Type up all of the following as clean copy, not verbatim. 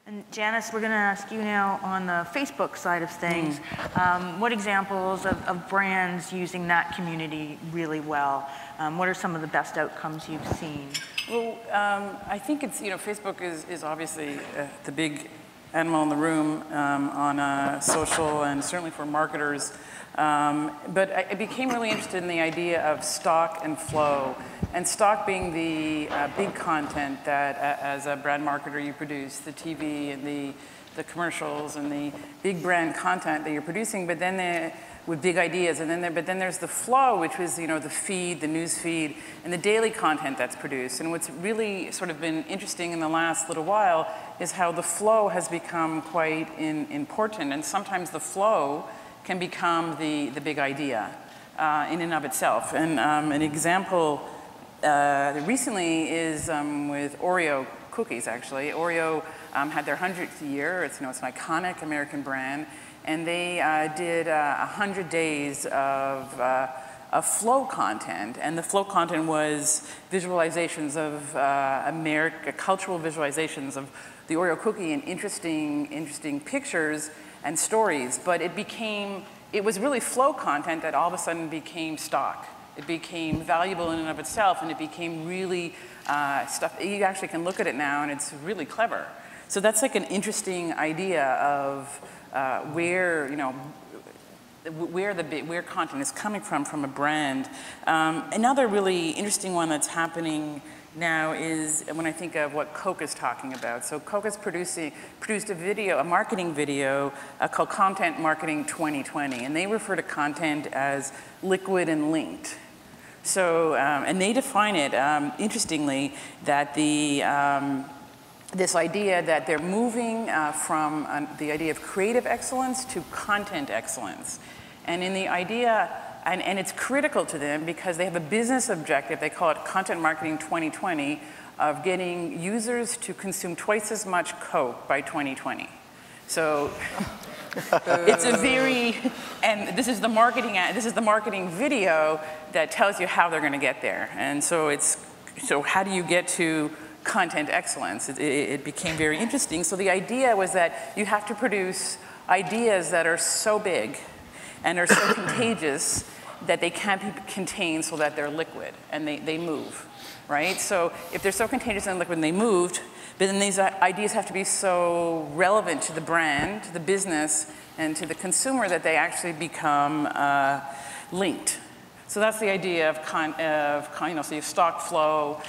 And Janice, we're going to ask you now on the Facebook side of things, what examples of brands using that community really well? What are some of the best outcomes you've seen? Well, I think it's, Facebook is obviously the big animal in the room on social and certainly for marketers. But I became really interested in the idea of stock and flow. And stock being the big content that, as a brand marketer, you produce, the TV and the commercials and the big brand content that you're producing, but then with big ideas, and then but then there's the flow, which was the feed, the news feed, and the daily content that's produced. And what's really sort of been interesting in the last little while is how the flow has become quite important, and sometimes the flow can become the big idea in and of itself. And an example recently is with Oreo cookies, actually. Oreo had their 100th year. It's an iconic American brand. And they did 100 days of flow content. And the flow content was visualizations of cultural visualizations of the Oreo cookie and interesting pictures and stories. But it was really flow content that all of a sudden became stock. It became valuable in and of itself, and it became really stuff. You actually can look at it now, and it's really clever. So that's like an interesting idea of where content is coming from a brand. Another really interesting one that's happening now is when I think of what Coke is talking about. So Coke has produced a marketing video called Content Marketing 2020, and they refer to content as liquid and linked. So, and they define it, interestingly, that this idea that they're moving from the idea of creative excellence to content excellence. And in the idea, and it's critical to them because they have a business objective, they call it Content Marketing 2020, of getting users to consume twice as much Coke by 2020. So it's a and this is the marketing video that tells you how they're going to get there. And so how do you get to content excellence? It became very interesting. So the idea was that you have to produce ideas that are so big and are so contagious that they can't be contained so that they're liquid and they move, right? So if they're so contagious and liquid and they moved, but then these ideas have to be so relevant to the brand, to the business, and to the consumer that they actually become linked. So that's the idea of so you have stock flow,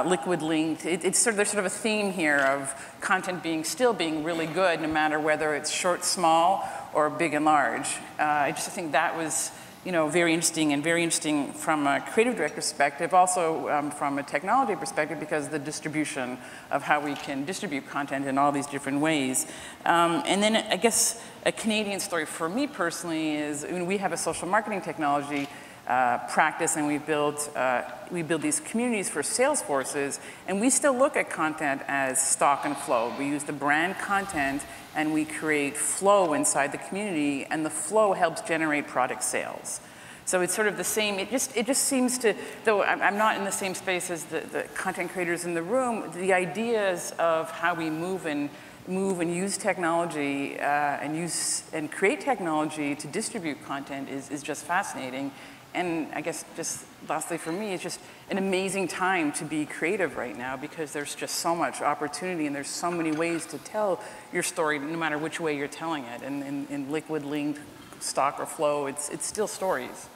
liquid linked. There's sort of a theme here of content still being really good, no matter whether it's short, small, or big and large. I just think that was very interesting from a creative director perspective, also from a technology perspective, because the distribution of how we can distribute content in all these different ways. And then I guess a Canadian story for me personally is we have a social marketing technology practice, and we build these communities for sales forces, and we still look at content as stock and flow. We use the brand content and we create flow inside the community, and the flow helps generate product sales. So it's sort of the same. It just seems to, though I'm not in the same space as the content creators in the room, the ideas of how we move and use technology and create technology to distribute content is just fascinating. And I guess just lastly for me, it's just an amazing time to be creative right now because there's just so much opportunity and there's so many ways to tell your story no matter which way you're telling it. And in liquid, linked, stock, or flow, it's still stories.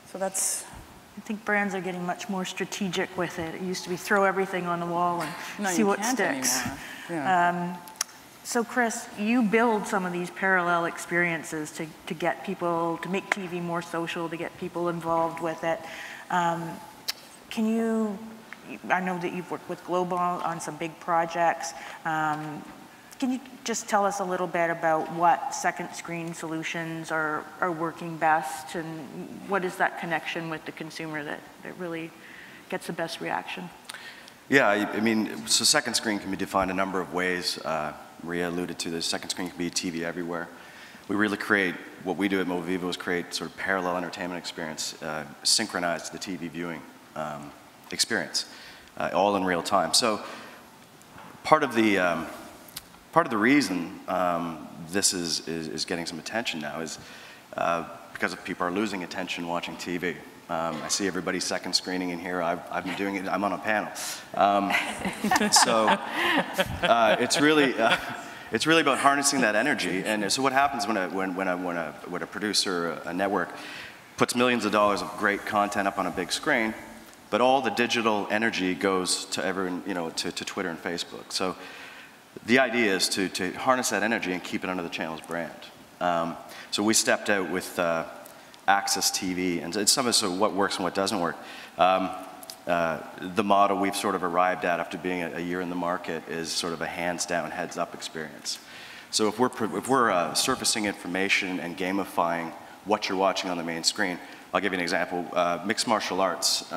So that's... I think brands are getting much more strategic with it. It used to be throw everything on the wall and see what sticks. Yeah. So Chris, you build some of these parallel experiences to get people, to make TV more social, to get people involved with it. Can you, I know that you've worked with Global on some big projects. Can you just tell us a little bit about what Secondscreen solutions are working best, and what is that connection with the consumer that really gets the best reaction? Yeah, I mean, so Secondscreen can be defined a number of ways. Maria alluded to this. Secondscreen can be TV everywhere. We really create, what we do at Movivo is create sort of parallel entertainment experience, synchronized to the TV viewing experience, all in real time. So part of the part of the reason this is getting some attention now is because people are losing attention watching TV. I see everybody second screening in here. I've been doing it. I'm on a panel. So it's really about harnessing that energy. And so what happens when a producer, a network, puts millions of dollars of great content up on a big screen, but all the digital energy goes to everyone, to Twitter and Facebook. So the idea is to harness that energy and keep it under the channel's brand. So we stepped out with Access TV, and it's some of what works and what doesn't work. The model we've sort of arrived at after being a year in the market is sort of a hands-down, heads-up experience. So if we're surfacing information and gamifying what you're watching on the main screen, I'll give you an example. Mixed martial arts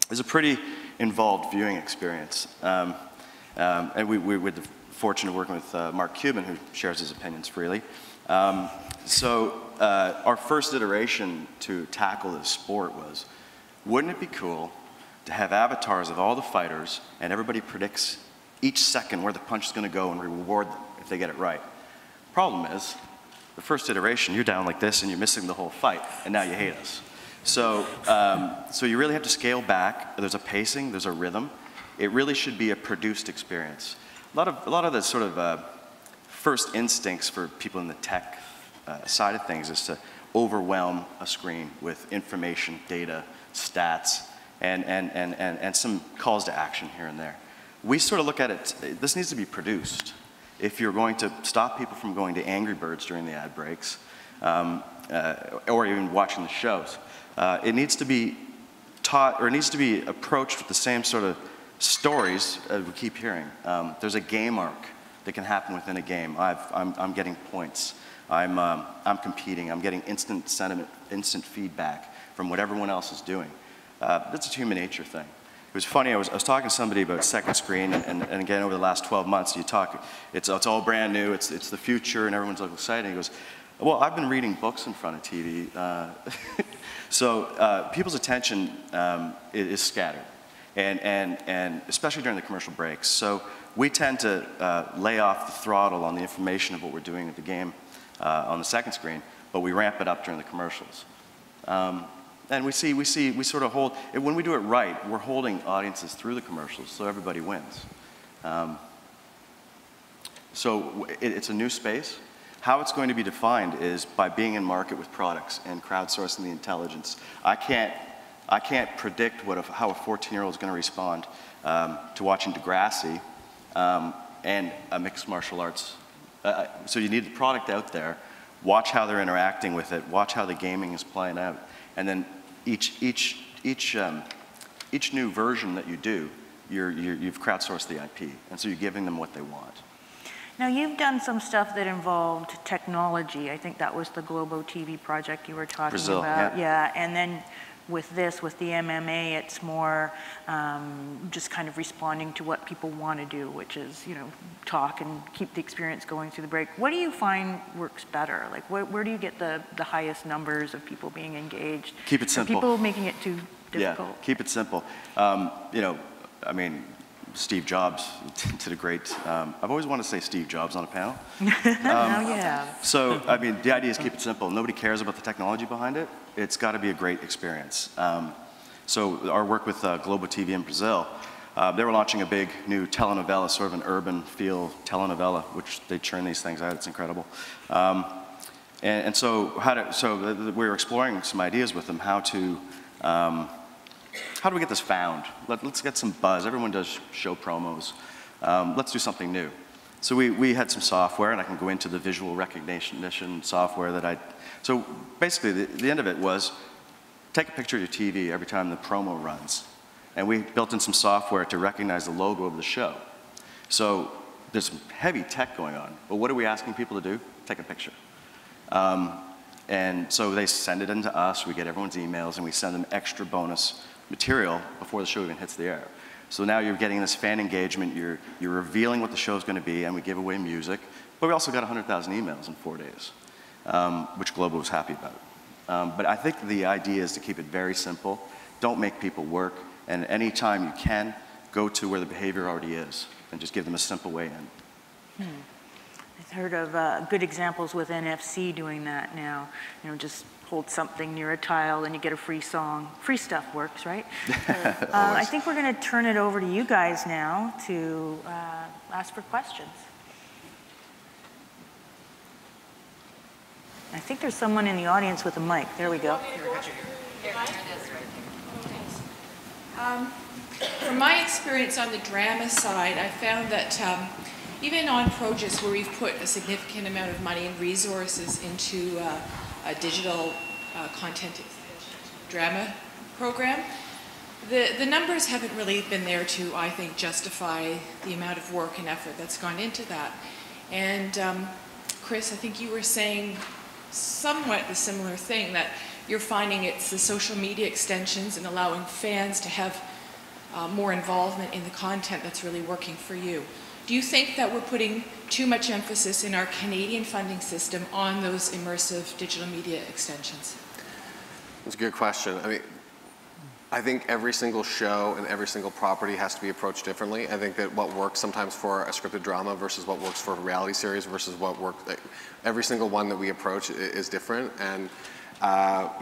is a pretty involved viewing experience. And we were the fortune of working with Mark Cuban, who shares his opinions freely. Our first iteration to tackle this sport was, wouldn't it be cool to have avatars of all the fighters and everybody predicts each second where the punch is going to go and reward them if they get it right? Problem is, the first iteration, you're down like this and you're missing the whole fight, and now you hate us. So you really have to scale back. There's a pacing, there's a rhythm. It really should be a produced experience. A lot of the sort of first instincts for people in the tech side of things is to overwhelm a screen with information, data, stats, and some calls to action here and there. We sort of look at it, this needs to be produced. If you're going to stop people from going to Angry Birds during the ad breaks, or even watching the shows, it needs to be taught, or it needs to be approached with the same sort of stories we keep hearing. There's a game arc that can happen within a game. I'm getting points. I'm competing. I'm getting instant sentiment, instant feedback from what everyone else is doing. That's a human nature thing. It was funny, I was talking to somebody about Secondscreen, and again, over the last 12 months, it's all brand new, it's the future, and everyone's like excited. He goes, well, I've been reading books in front of TV. So people's attention is scattered, and especially during the commercial breaks. So we tend to lay off the throttle on the information of what we're doing at the game on the second screen, but we ramp it up during the commercials. And we sort of hold, when we do it right, we're holding audiences through the commercials, so everybody wins. So it's a new space. How it's going to be defined is by being in market with products and crowdsourcing the intelligence. I can't predict how a 14-year-old is going to respond to watching Degrassi and a mixed martial arts. So you need the product out there, watch how they're interacting with it, watch how the gaming is playing out, and then each new version that you do, you've crowdsourced the IP, and so you're giving them what they want. Now, you've done some stuff that involved technology. I think that was the Globo TV project you were talking about. Yeah, and then with the MMA, it's more just kind of responding to what people want to do, which is, talk and keep the experience going through the break. What do you find works better? Like, where do you get the highest numbers of people being engaged? Keep it simple. Are people making it too difficult? Yeah, keep it simple. Steve Jobs did a great, I've always wanted to say Steve Jobs on a panel. Now you have. So, the idea is keep it simple. Nobody cares about the technology behind it. It's got to be a great experience. So our work with Globo TV in Brazil, they were launching a big new telenovela, sort of an urban feel telenovela, which they churn these things out. It's incredible. So we were exploring some ideas with them, how do we get this found? Let's get some buzz. Everyone does show promos. Let's do something new. So we had some software, and I can go into the visual recognition software so basically the end of it was take a picture of your TV every time the promo runs. And we built in some software to recognize the logo of the show. So there's some heavy tech going on, but what are we asking people to do? Take a picture. And so they send it in to us, we get everyone's emails, and we send them extra bonus material before the show even hits the air. So now you're getting this fan engagement, you're revealing what the show's going to be, and we give away music, but we also got 100,000 emails in 4 days, which Globo was happy about. But I think the idea is to keep it very simple, don't make people work, and anytime you can, go to where the behavior already is, and just give them a simple way in. I've heard of good examples with NFC doing that now. You know, just hold something near a tile and you get a free song. Free stuff works, right? I think we're going to turn it over to you guys now to ask for questions. I think there's someone in the audience with a mic. There we go. From my experience on the drama side, I found that even on projects where we've put a significant amount of money and resources into a digital content drama program, the numbers haven't really been there to, I think, justify the amount of work and effort that's gone into that. And Chris, I think you were saying somewhat the similar thing, that you're finding it's the social media extensions and allowing fans to have more involvement in the content that's really working for you. Do you think that we're putting too much emphasis in our Canadian funding system on those immersive digital media extensions? That's a good question. I mean, I think every single show and every single property has to be approached differently. I think that what works sometimes for a scripted drama versus what works for a reality series versus what works, every single one that we approach is different. And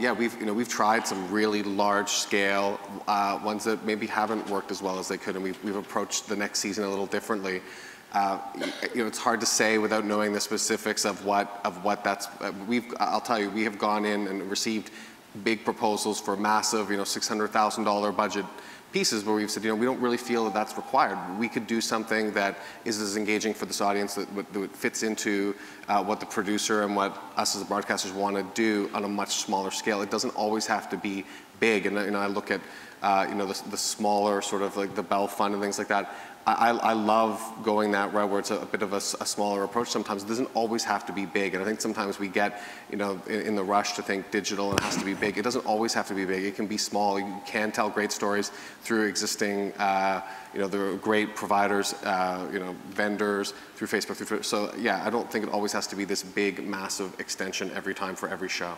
yeah, we've tried some really large scale ones that maybe haven't worked as well as they could, and we've approached the next season a little differently. It's hard to say without knowing the specifics of what that's. I'll tell you, we have gone in and received big proposals for massive, $600,000 budget pieces where we've said, we don't really feel that that's required. We could do something that is as engaging for this audience that fits into what the producer and what us as broadcasters want to do on a much smaller scale. It doesn't always have to be big. And I look at the smaller sort of like the Bell Fund and things like that. I love going that route where it's a bit of a smaller approach sometimes. It doesn't always have to be big. And I think sometimes we get, in the rush to think digital and it has to be big. It doesn't always have to be big. It can be small. You can tell great stories through existing, the great providers, vendors, through Facebook, through Twitter. So yeah, I don't think it always has to be this big, massive extension every time for every show.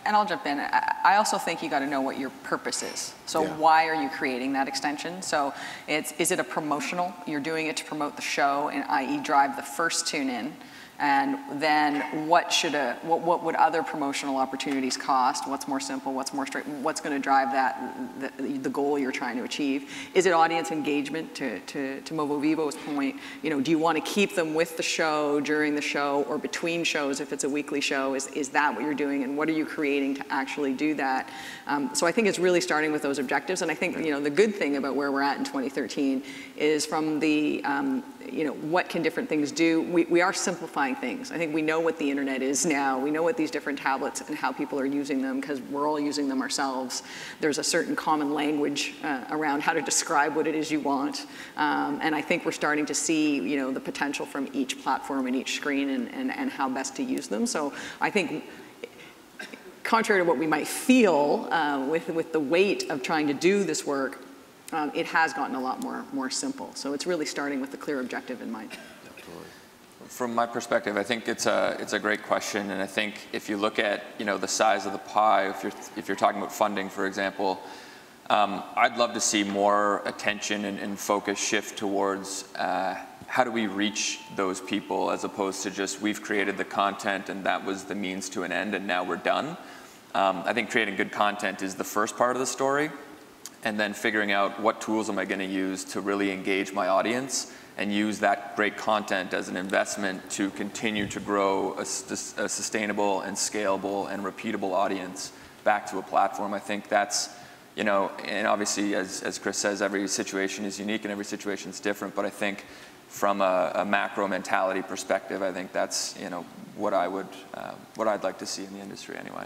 And I'll jump in. I also think you got to know what your purpose is. So why are you creating that extension? So is it a promotional? You're doing it to promote the show, and i.e. drive the first tune in. And then what would other promotional opportunities cost? What's more simple? What's more straight? What's going to drive the goal you're trying to achieve? Is it audience engagement? To Movo Vivo's point, do you want to keep them with the show during the show or between shows if it's a weekly show? Is that what you're doing? And what are you creating to actually do that? So I think it's really starting with those objectives. And I think the good thing about where we're at in 2013 is from the what can different things do? We are simplifying things. I think we know what the internet is now. We know what these different tablets and how people are using them because we're all using them ourselves. There's a certain common language around how to describe what it is you want. And I think we're starting to see, the potential from each platform and each screen and how best to use them. So I think contrary to what we might feel with the weight of trying to do this work, it has gotten a lot more simple. So it's really starting with the clear objective in mind. From my perspective, I think it's a great question, and I think if you look at the size of the pie, if you're talking about funding, for example, I'd love to see more attention and focus shift towards how do we reach those people as opposed to just we've created the content and that was the means to an end and now we're done. I think creating good content is the first part of the story. And then figuring out what tools am I going to use to really engage my audience and use that great content as an investment to continue to grow a sustainable and scalable and repeatable audience back to a platform. I think that's, and obviously as Chris says, every situation is unique and every situation is different, but I think from a macro mentality perspective, I think that's, what I'd like to see in the industry anyway.